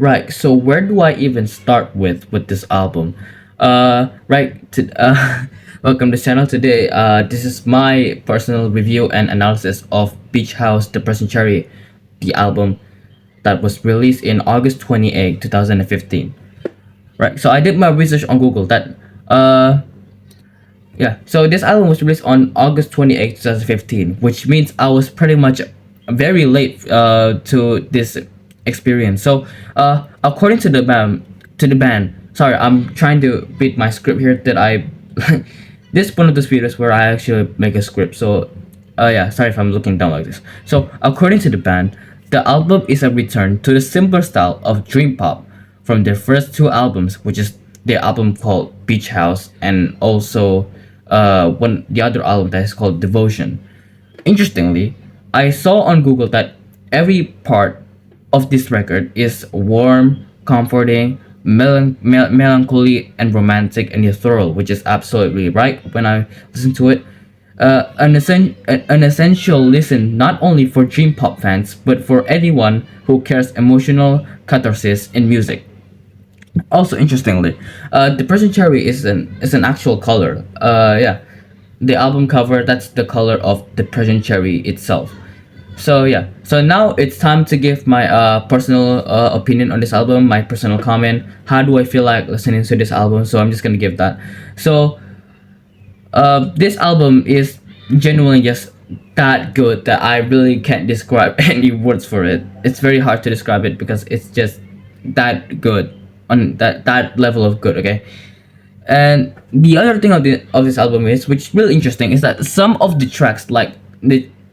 Right. So where do I even start with this album? Right. Welcome to the channel today. This is my personal review and analysis of Beach House Depression Cherry, the album that was released in August 28, 2015. Right. So I did my research on Google that yeah. So this album was released on August 28, 2015, which means I was pretty much very late to this experience. So according to the band, sorry, I'm trying to read my script here that I this is one of those videos where I actually make a script. So yeah, sorry if I'm looking down like this. So according to the band, the album is a return to the simpler style of dream pop from their first two albums, which is the album called Beach House and also one the other album that is called Devotion. Interestingly, I saw on Google that every part of this record is warm, comforting, melancholy, and romantic and ethereal, which is absolutely right when I listen to it. An essential listen not only for dream pop fans but for anyone who cares emotional catharsis in music. Also, interestingly, the Persian cherry is an actual color. Yeah, the album cover, that's the color of the Persian cherry itself. So yeah, so now it's time to give my personal opinion on this album, my personal comment. How do I feel like listening to this album? So I'm just gonna give that. So this album is genuinely just that good that I really can't describe any words for it. It's very hard to describe it because it's just that good on that level of good. Okay, and the other thing of this album is, which is really interesting, is that some of the tracks, like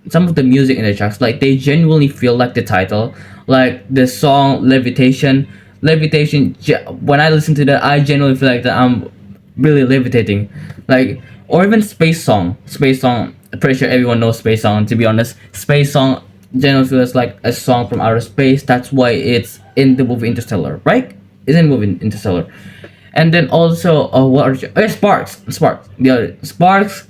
some of the music in the tracks, like they genuinely feel like the title, like the song Levitation. When I listen to that, I genuinely feel like that I'm really levitating, like, or even Space Song. I'm pretty sure everyone knows Space Song. To be honest, Space Song genuinely feels like a song from outer space. That's why it's in the movie Interstellar, right? It's in the movie Interstellar. And then also, Sparks. The other Sparks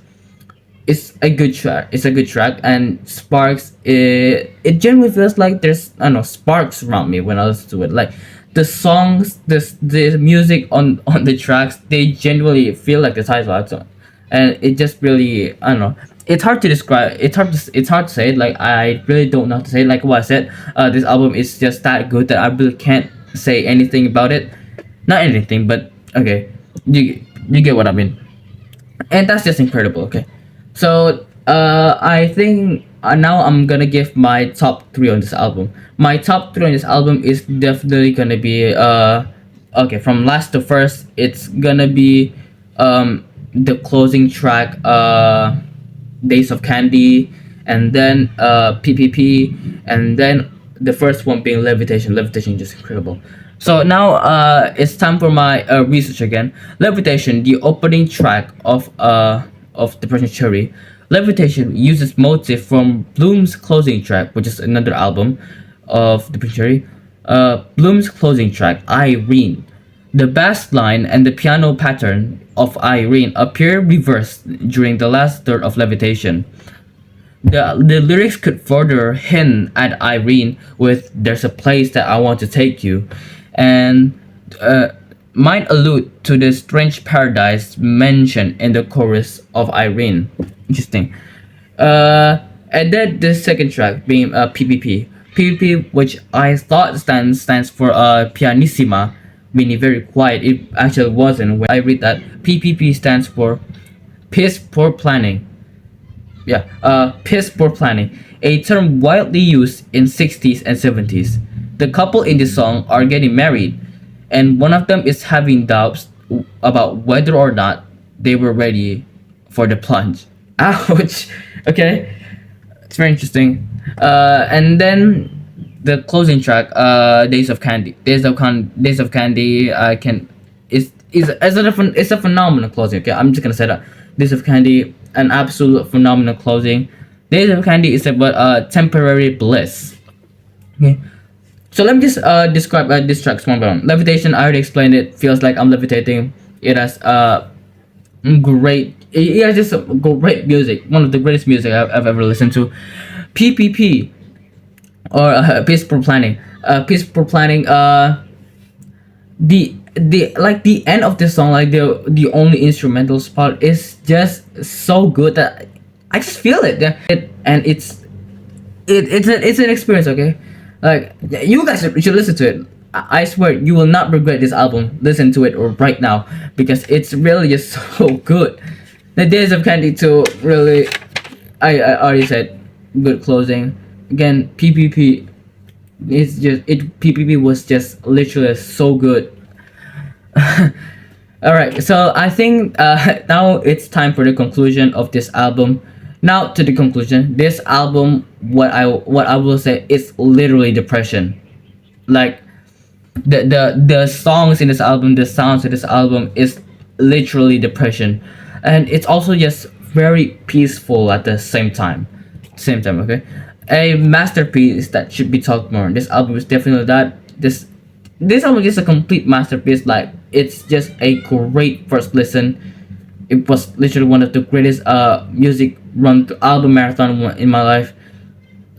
is a good track. It's a good track, and Sparks, it generally feels like there's, I don't know, sparks around me when I listen to it. Like the songs, the music on the tracks, they genuinely feel like the title of, and it just really, I don't know. It's hard to describe. It's hard to say it. Like I really don't know how to say it. Like what I said, this album is just that good that I really can't say anything about it. Not anything, but okay, you get what I mean. And that's just incredible. Okay, so I think now I'm gonna give my top three on this album. My top three on this album is definitely gonna be okay, from last to first. It's gonna be the closing track, Days of Candy, and then PPP, and then the first one being Levitation. Levitation is just incredible. So now it's time for my research again. Levitation, the opening track of the Persian Cherry. Levitation uses motif from Bloom's closing track, which is another album of the Persian Cherry. Bloom's closing track, Irene. The bass line and the piano pattern of Irene appear reversed during the last third of Levitation. The lyrics could further hint at Irene with "There's a place that I want to take you," and might allude to the strange paradise mentioned in the chorus of Irene. Interesting. And then the second track being PPP. PPP, which I thought stands for pianissima, meaning very quiet. It actually wasn't. When I read that, PPP stands for piss poor planning. Yeah, piss poor planning, a term widely used in 60s and 70s. The couple in this song are getting married, and one of them is having doubts about whether or not they were ready for the plunge. Ouch. Okay, it's very interesting. And then the closing track, Days of Candy. Days of Candy. I can it's a phenomenal closing. Okay, I'm just gonna say that Days of Candy, an absolute phenomenal closing. Days of Candy is about temporary bliss. Okay, so let me just describe this track one by one. Levitation, I already explained it. Feels like I'm levitating. It has great. It has just great music. One of the greatest music I've ever listened to. PPP, or peaceful planning. Peaceful planning. the like the end of the song, like the only instrumental spot is just so good that I just feel it. Yeah. And it's an experience. Okay, like you guys should listen to it. I swear you will not regret this album. Listen to it or right now because it's really just so good. The Days of Candy 2 really, I already said, good closing. Again, PPP, PPP was just literally so good. All right, so I think now it's time for the conclusion of this album. Now to the conclusion, this album, what I will say is literally depression. Like the songs in this album, the sounds in this album is literally depression, and it's also just very peaceful at the same time. Okay, a masterpiece that should be talked more. This album is definitely that. This album is a complete masterpiece. Like it's just a great first listen. It was literally one of the greatest music run to album marathon in my life.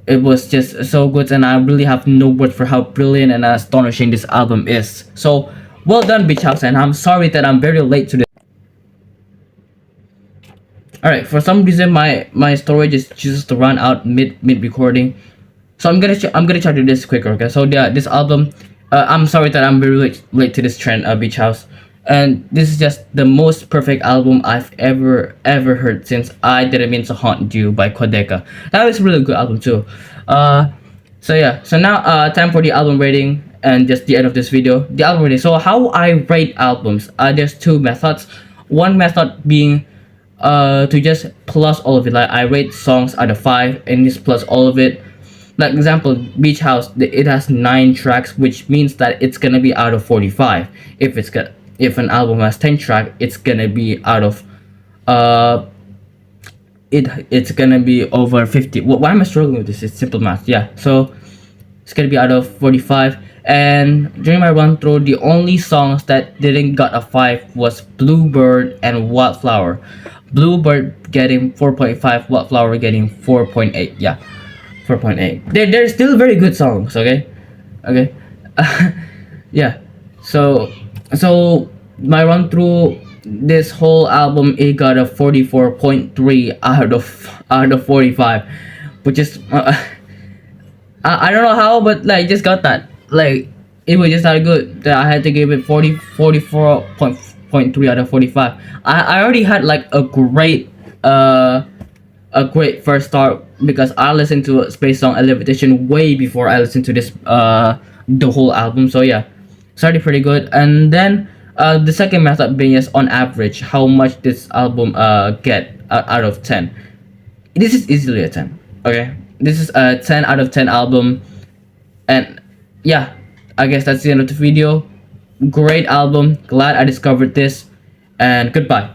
It was just so good, and I really have no words for how brilliant and astonishing this album is. So well done, Beach House, and I'm sorry that I'm very late to this. All right, for some reason my storage is chooses to run out mid recording, so I'm gonna try to do this quicker. Okay, so yeah, this album, I'm sorry that I'm very late to this trend, Beach House, and this is just the most perfect album I've ever heard since I Didn't Mean to Haunt You by Kodeka. That was a really good album too. So yeah, so now time for the album rating and just the end of this video. The album rating. So how I rate albums? There's two methods. One method being to just plus all of it. Like I rate songs out of 5 and just plus all of it. Like example, Beach House, it has 9 tracks, which means that it's gonna be out of 45. If an album has 10 tracks, it's gonna be out of it's gonna be over 50. Why am I struggling with this? It's simple math. Yeah, so it's gonna be out of 45. And during my run through, the only songs that didn't got a 5 was Bluebird and Wildflower. Bluebird getting 4.5, Wildflower getting 4.8. Yeah, 4.8. They're still very good songs. Okay. Yeah. So my run through this whole album, it got a 44.3 out of 45, which is I don't know how, but like just got that. Like it was just that good that I had to give it 44.3 out of 45. I already had like a great first start because I listened to Space Song and Levitation way before I listened to this the whole album. So yeah, started pretty good. And then the second method being is on average how much this album get out of 10. This is easily a 10. Okay, this is a 10 out of 10 album. And yeah, I guess that's the end of the video. Great album, glad I discovered this, and goodbye.